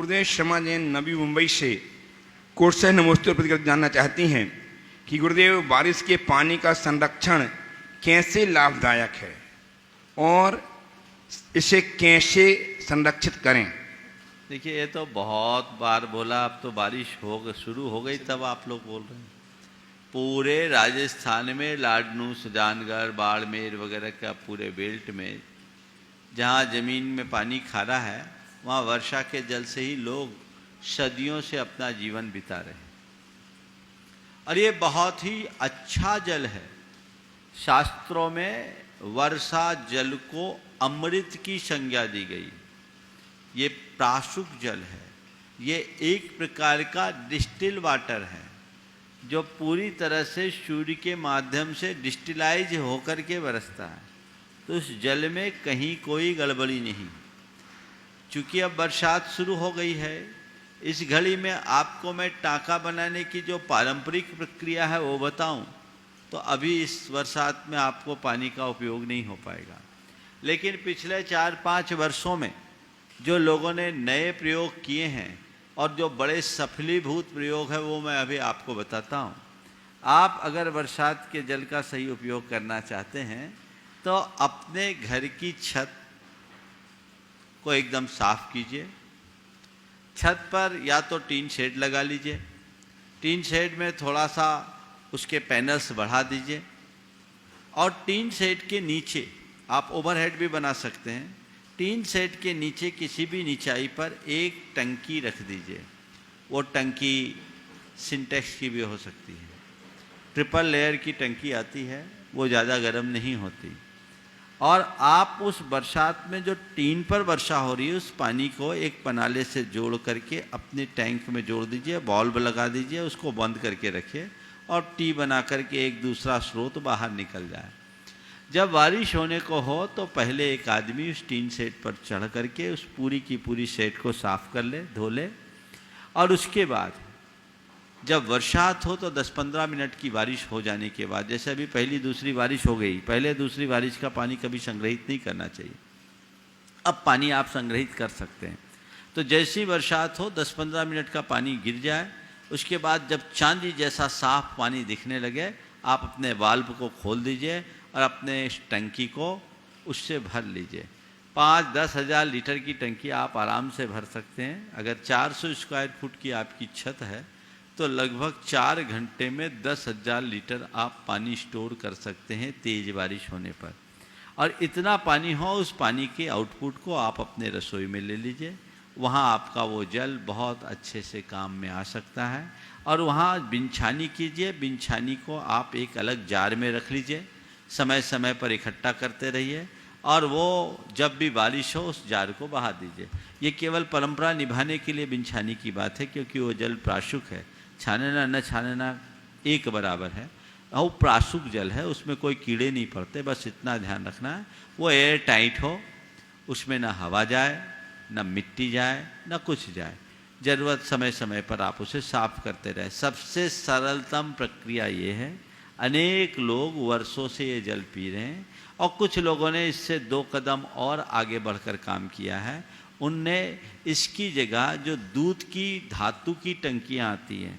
गुरुदेव शर्मा जैन नवी मुंबई से कोर्ट से नमस्ते प्रतिक्रिया जानना चाहती हैं कि गुरुदेव बारिश के पानी का संरक्षण कैसे लाभदायक है और इसे कैसे संरक्षित करें। देखिए, ये तो बहुत बार बोला, अब तो बारिश शुरू हो गई तब आप लोग बोल रहे हैं। पूरे राजस्थान में लाडनू, सुजानगढ़, बाड़मेर वगैरह का पूरे बेल्ट में जहाँ ज़मीन में पानी खारा है वहाँ वर्षा के जल से ही लोग सदियों से अपना जीवन बिता रहे हैं और ये बहुत ही अच्छा जल है। शास्त्रों में वर्षा जल को अमृत की संज्ञा दी गई। ये प्राशुक जल है, ये एक प्रकार का डिस्टिल वाटर है जो पूरी तरह से सूर्य के माध्यम से डिस्टिलाइज होकर के बरसता है। तो उस जल में कहीं कोई गड़बड़ी नहीं। चूँकि अब बरसात शुरू हो गई है, इस घड़ी में आपको मैं टाँका बनाने की जो पारंपरिक प्रक्रिया है वो बताऊं तो अभी इस बरसात में आपको पानी का उपयोग नहीं हो पाएगा। लेकिन पिछले 4-5 वर्षों में जो लोगों ने नए प्रयोग किए हैं और जो बड़े सफलीभूत प्रयोग है वो मैं अभी आपको बताता हूँ। आप अगर बरसात के जल का सही उपयोग करना चाहते हैं तो अपने घर की छत को एकदम साफ कीजिए। छत पर या तो टीन शेड लगा लीजिए, टीन शेड में थोड़ा सा उसके पैनल्स बढ़ा दीजिए और टीन शेड के नीचे आप ओवरहेड भी बना सकते हैं। टीन शेड के नीचे किसी भी निचाई पर एक टंकी रख दीजिए। वो टंकी सिंटेक्स की भी हो सकती है, ट्रिपल लेयर की टंकी आती है, वो ज़्यादा गर्म नहीं होती। और आप उस बरसात में जो टीन पर वर्षा हो रही है उस पानी को एक पनाले से जोड़ करके अपने टैंक में जोड़ दीजिए, बॉल्ब लगा दीजिए, उसको बंद करके रखिए और टी बना करके एक दूसरा स्रोत बाहर निकल जाए। जब बारिश होने को हो तो पहले एक आदमी उस टीन सेट पर चढ़ करके उस पूरी की पूरी सेट को साफ कर ले, धो ले और उसके बाद जब बरसात हो तो 10-15 मिनट की बारिश हो जाने के बाद, जैसे अभी पहली दूसरी बारिश हो गई, पहले दूसरी बारिश का पानी कभी संग्रहित नहीं करना चाहिए, अब पानी आप संग्रहित कर सकते हैं। तो जैसी बरसात हो 10-15 मिनट का पानी गिर जाए, उसके बाद जब चांदी जैसा साफ पानी दिखने लगे आप अपने वाल्व को खोल दीजिए और अपने इस टंकी को उससे भर लीजिए। 5-10 हज़ार लीटर की टंकी आप आराम से भर सकते हैं। अगर 400 स्क्वायर फुट की आपकी छत है तो लगभग 4 घंटे में 10,000 लीटर आप पानी स्टोर कर सकते हैं तेज़ बारिश होने पर। और इतना पानी हो, उस पानी के आउटपुट को आप अपने रसोई में ले लीजिए, वहाँ आपका वो जल बहुत अच्छे से काम में आ सकता है। और वहाँ बिनछानी कीजिए, बिनछानी को आप एक अलग जार में रख लीजिए, समय समय पर इकट्ठा करते रहिए और वो जब भी बारिश हो उस जार को बहा दीजिए। ये केवल परंपरा निभाने के लिए बिनछानी की बात है, क्योंकि वो जल प्राशुक है, छानना न छानना एक बराबर है। वो प्राशुक जल है, उसमें कोई कीड़े नहीं पड़ते, बस इतना ध्यान रखना है वो एयर टाइट हो, उसमें ना हवा जाए, ना मिट्टी जाए, ना कुछ जाए। ज़रूरत समय समय पर आप उसे साफ करते रहे। सबसे सरलतम प्रक्रिया ये है। अनेक लोग वर्षों से ये जल पी रहे हैं और कुछ लोगों ने इससे 2 कदम और आगे बढ़कर काम किया है। उनने इसकी जगह जो दूध की धातु की टंकियाँ आती हैं,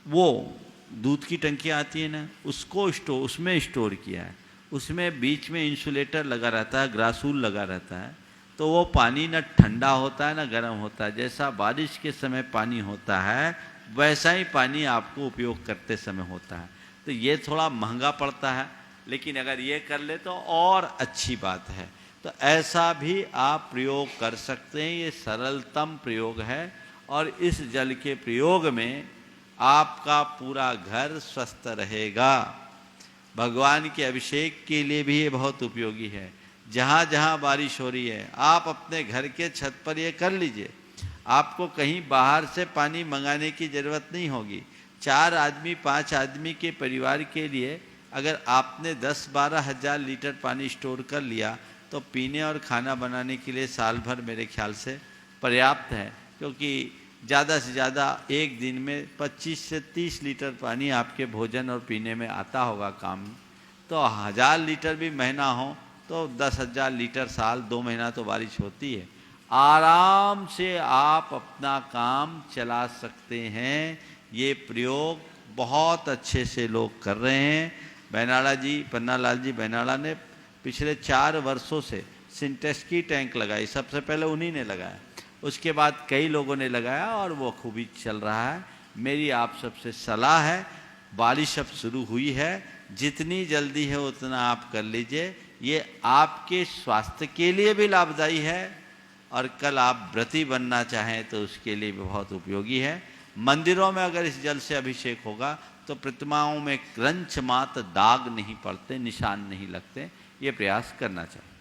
वो दूध की टंकियाँ आती है ना, उसको उसमें स्टोर किया है। उसमें बीच में इंसुलेटर लगा रहता है, ग्रासूल लगा रहता है, तो वो पानी न ठंडा होता है न गर्म होता है। जैसा बारिश के समय पानी होता है वैसा ही पानी आपको उपयोग करते समय होता है। तो ये थोड़ा महंगा पड़ता है, लेकिन अगर ये कर ले तो और अच्छी बात है। तो ऐसा भी आप प्रयोग कर सकते हैं, ये सरलतम प्रयोग है और इस जल के प्रयोग में आपका पूरा घर स्वस्थ रहेगा। भगवान के अभिषेक के लिए भी ये बहुत उपयोगी है। जहाँ जहाँ बारिश हो रही है आप अपने घर के छत पर ये कर लीजिए, आपको कहीं बाहर से पानी मंगाने की ज़रूरत नहीं होगी। 4 आदमी 5 आदमी के परिवार के लिए अगर आपने 10-12 हज़ार लीटर पानी स्टोर कर लिया तो पीने और खाना बनाने के लिए साल भर मेरे ख्याल से पर्याप्त है, क्योंकि ज़्यादा से ज़्यादा एक दिन में 25 से 30 लीटर पानी आपके भोजन और पीने में आता होगा काम। तो 1000 लीटर भी महीना हो तो 10,000 लीटर साल 2 महीना तो बारिश होती है। आराम से आप अपना काम चला सकते हैं। ये प्रयोग बहुत अच्छे से लोग कर रहे हैं। बैनाला जी, पन्नालाल जी बैनाला ने पिछले 4 वर्षों से सिंटेक्स की टैंक लगाई, सबसे पहले उन्हीं ने लगाया, उसके बाद कई लोगों ने लगाया और वो खूबी चल रहा है। मेरी आप सबसे सलाह है, बारिश अब शुरू हुई है, जितनी जल्दी है उतना आप कर लीजिए। ये आपके स्वास्थ्य के लिए भी लाभदायी है और कल आप व्रती बनना चाहें तो उसके लिए भी बहुत उपयोगी है। मंदिरों में अगर इस जल से अभिषेक होगा तो प्रतिमाओं में क्रंच मात्र दाग नहीं पड़ते, निशान नहीं लगते। ये प्रयास करना चाहिए।